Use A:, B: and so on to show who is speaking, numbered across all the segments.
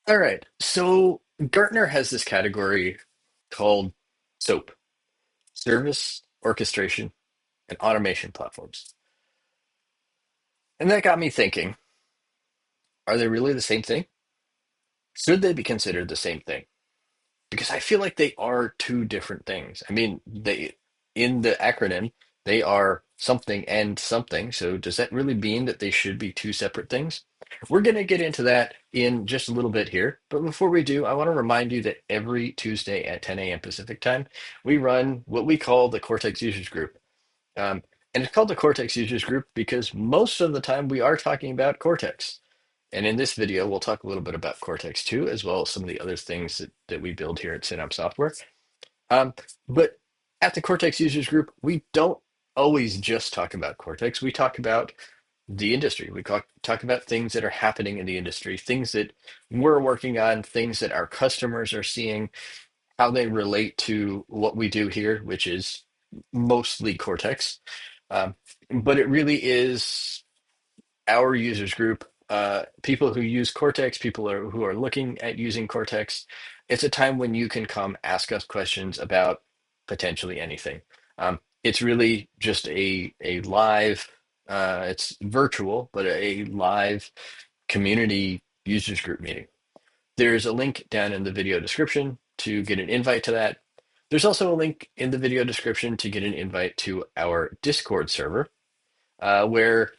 A: All right. So Gartner has this category called SOAP, Service, Orchestration, and Automation Platforms. And that got me thinking, are they really the same thing? Should they be considered the same thing? Because I feel like they are two different things. I mean, they in the acronym, they are something and something. So does that really mean that they should be two separate things? We're going to get into that in just a little bit here. But before we do, I want to remind you that every Tuesday at 10 a.m. Pacific time, we run what we call the Cortex Users Group. And it's called the Cortex Users Group because most of the time we are talking about Cortex. And in this video, we'll talk a little bit about Cortex 2, as well as some of the other things that we build here at Synapse Software. Um, but at the Cortex Users Group, we don't always just talk about Cortex. We talk about the industry. We talk about things that are happening in the industry, things that we're working on, things that our customers are seeing, how they relate to what we do here, which is mostly Cortex. Um, but it really is our users group, people who use Cortex, who are looking at using Cortex. It's a time when you can come ask us questions about potentially anything. It's really just a live, it's virtual, but a live community users group meeting. There's a link down in the video description to get an invite to that. There's also a link in the video description to get an invite to our Discord server, where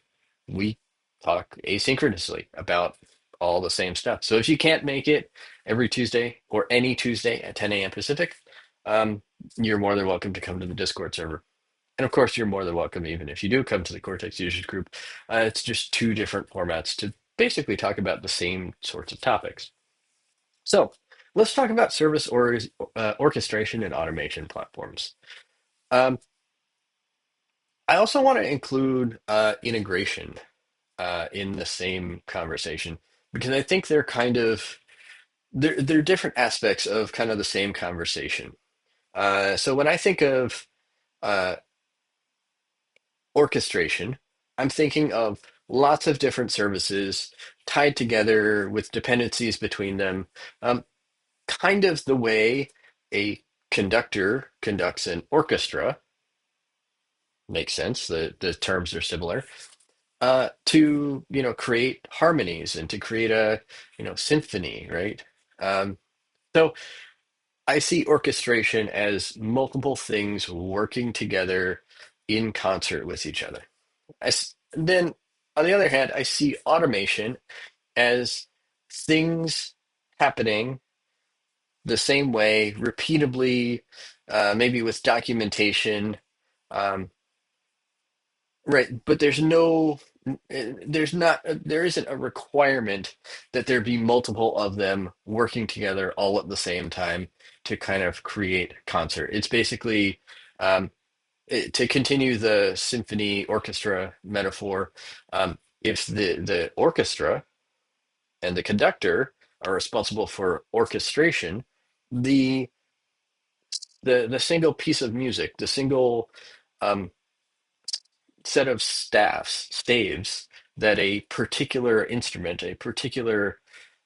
A: we talk asynchronously about all the same stuff. So if you can't make it every Tuesday or any Tuesday at 10 a.m. Pacific, um, you're more than welcome to come to the Discord server. And of course, you're more than welcome even if you do come to the Cortex users group. It's just two different formats to basically talk about the same sorts of topics. So let's talk about orchestration and automation platforms. Um, I also want to include integration in the same conversation because I think they're kind of they're different aspects of kind of the same conversation. So when I think of uh, orchestration, I'm thinking of lots of different services tied together with dependencies between them, kind of the way a conductor conducts an orchestra. Makes sense. The terms are similar. To create harmonies and to create a symphony, right? Um, so I see orchestration as multiple things working together in concert with each other. Then, on the other hand, I see automation as things happening the same way repeatably, maybe with documentation. Um, Right, but there isn't a requirement that there be multiple of them working together all at the same time to kind of create concert. It's basically to continue the symphony orchestra metaphor. If the orchestra and the conductor are responsible for orchestration, the the single piece of music, the single um, set of staves that a particular instrument, a particular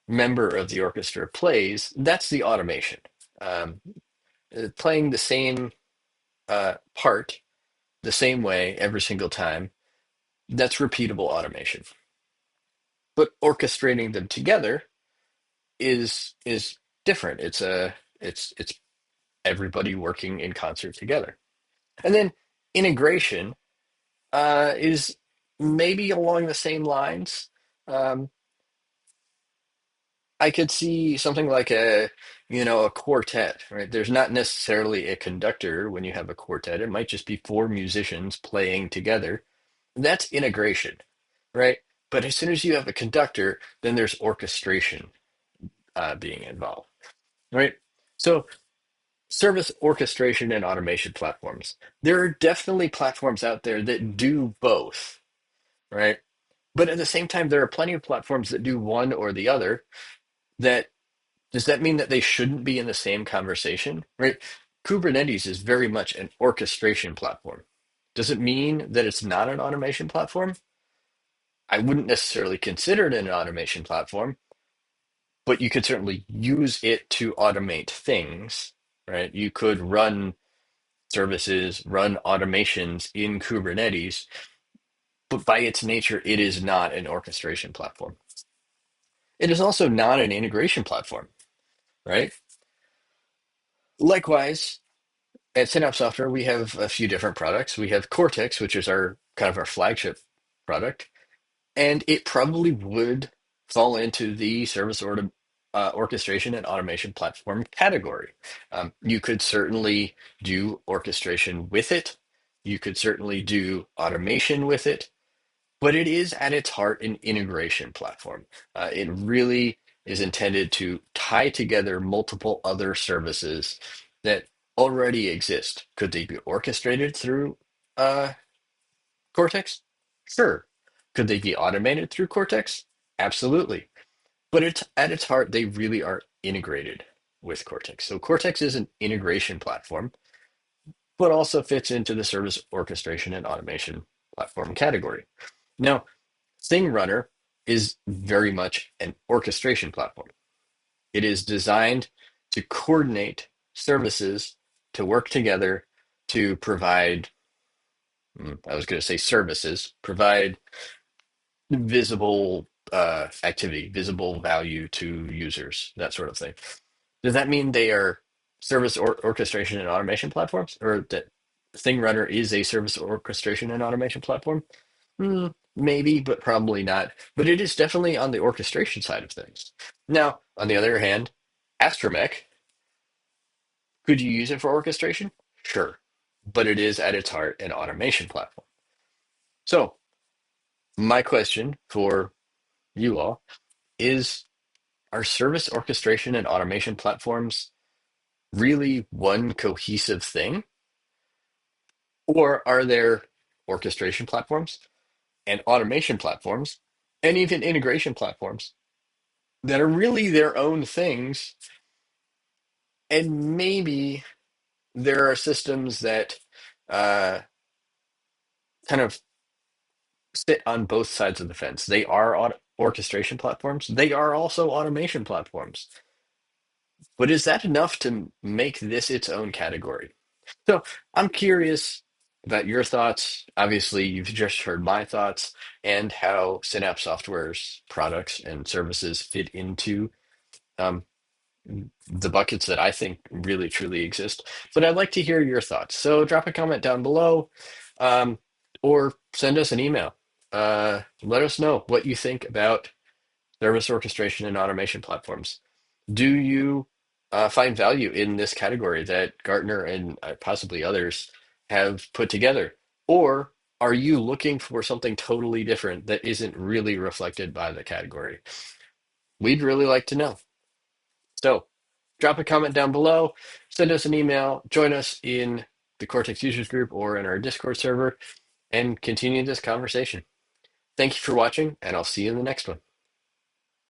A: member of the orchestra plays, that's the automation. Um, Playing the same part the same way every single time, that's repeatable automation. But orchestrating them together is different. It's everybody working in concert together. And then integration is maybe along the same lines. Um, I could see something like a quartet, right? There's not necessarily a conductor when you have a quartet. It might just be four musicians playing together. That's integration, right? But as soon as you have a conductor, then there's orchestration being involved, right? So service orchestration and automation platforms. There are definitely platforms out there that do both, right? But at the same time, there are plenty of platforms that do one or the other. That Does that mean that they shouldn't be in the same conversation, right? Kubernetes is very much an orchestration platform. Does it mean that it's not an automation platform? I wouldn't necessarily consider it an automation platform, but you could certainly use it to automate things, right? You could run services, run automations in Kubernetes, but by its nature, it is not an orchestration platform. It is also not an integration platform, right? Likewise, at Synapse Software, we have a few different products. We have Cortex, which is our kind of our flagship product, and it probably would fall into the orchestration and automation platform category. You could certainly do orchestration with it. You could certainly do automation with it, but it is at its heart an integration platform. It really is intended to tie together multiple other services that already exist. Could they be orchestrated through uh, Cortex? Sure. Could they be automated through Cortex? Absolutely. But it's at its heart, they really are integrated with Cortex. So Cortex is an integration platform, but also fits into the service orchestration and automation platform category. Now, Thing Runner is very much an orchestration platform. It is designed to coordinate services to work together to provide, I was going to say services, provide visible activity, visible value to users, that sort of thing. Does that mean they are orchestration and automation platforms, or that Thing Runner is a service orchestration and automation platform? Maybe, but probably not. But it is definitely on the orchestration side of things. Now, on the other hand, Astromech, could you use it for orchestration? Sure. But it is at its heart an automation platform. So, my question for you all is, are service orchestration and automation platforms really one cohesive thing? Or are there orchestration platforms and automation platforms and even integration platforms that are really their own things? And maybe there are systems that uh, kind of sit on both sides of the fence. They are orchestration platforms, they are also automation platforms. But is that enough to make this its own category? So I'm curious about your thoughts. Obviously, you've just heard my thoughts and how Synapse Software's products and services fit into um, the buckets that I think really truly exist. But I'd like to hear your thoughts. So drop a comment down below, um, or send us an email. Let us know what you think about service orchestration and automation platforms. Do you find value in this category that Gartner and possibly others have put together? Or are you looking for something totally different that isn't really reflected by the category? We'd really like to know. So drop a comment down below, send us an email, join us in the Cortex users group or in our Discord server, and continue this conversation. Thank you for watching, and I'll see you in the next one.